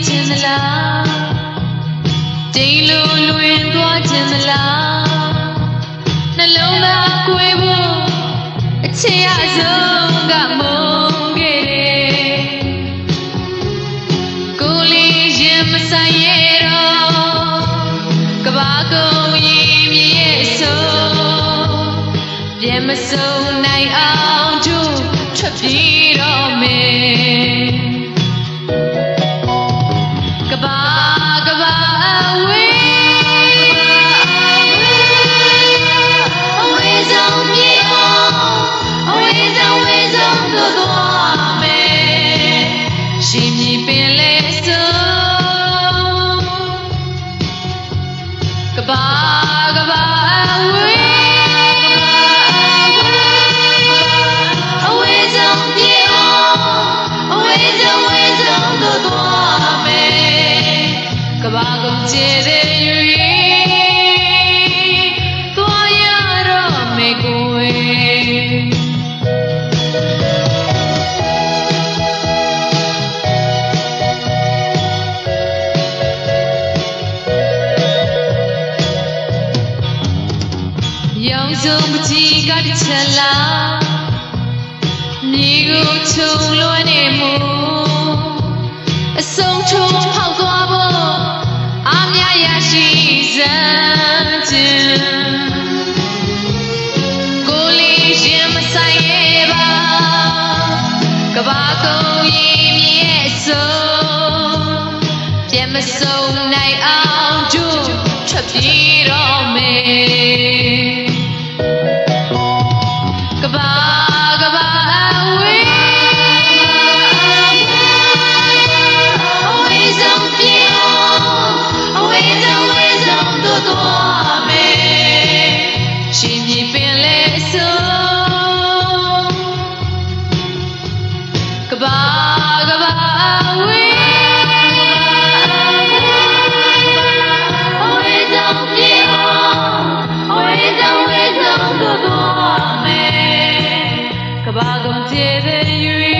ခြင်းမလားဒိန်လိုလွင်သွားခြင်းမလားနှလုံးသားကွယ်ဖို့အချစ်အဆုံးကမုန်းခဲ့တယ်ကိုလေးရင်မဆိုင်ရတော့ကဘာကုန်ရင်မြည်ရဲ့ဆုံးပြန်မစုံနိုင်အောင်တို့ထွက်ပြေးတော့မယ်ကဘာအဝေးအဝေးဆုံးမြေအောင်အဝေးဆုံးသို့သွားမယ်ရှင်မြည်ပင်လေဆုံးကဘာအဝေးအဝေးဆုံးမြေအောင်အဝေးဆုံးသို့သွားမယ်ကဘာကုန်ကျဲတဲ့ရွေသွားရတော့မယ်ကိုယ်ရောင်စုံပကြီးကတစ်ချက်လားမြေကိုချုံလွှမ်းနေမှုအဆုံးချုံဖောက်သွားဖို့အားများရရှိစမ်းခြင်းကိုလေးရင်မဆိုင်ရဲ့ပါကဘာကုန်ရင်မြည်ရဲ့ဆုံးပြန်မစုံနိုင်အောင်တို့ထွက်ပြေးတော့မယ်ကဘာအဝေးအဝေးဆုံးပြေအောင်အဝေးဆုံးသို့သွားမယ်ရှင်မြည်ပင်လေဆုံးကဘာအဝေးအဝေးဆုံးပြေအောင်အဝေးဆုံးသို့သွားမယ်ကဘာကုန်ကျဲတဲ့ရွေ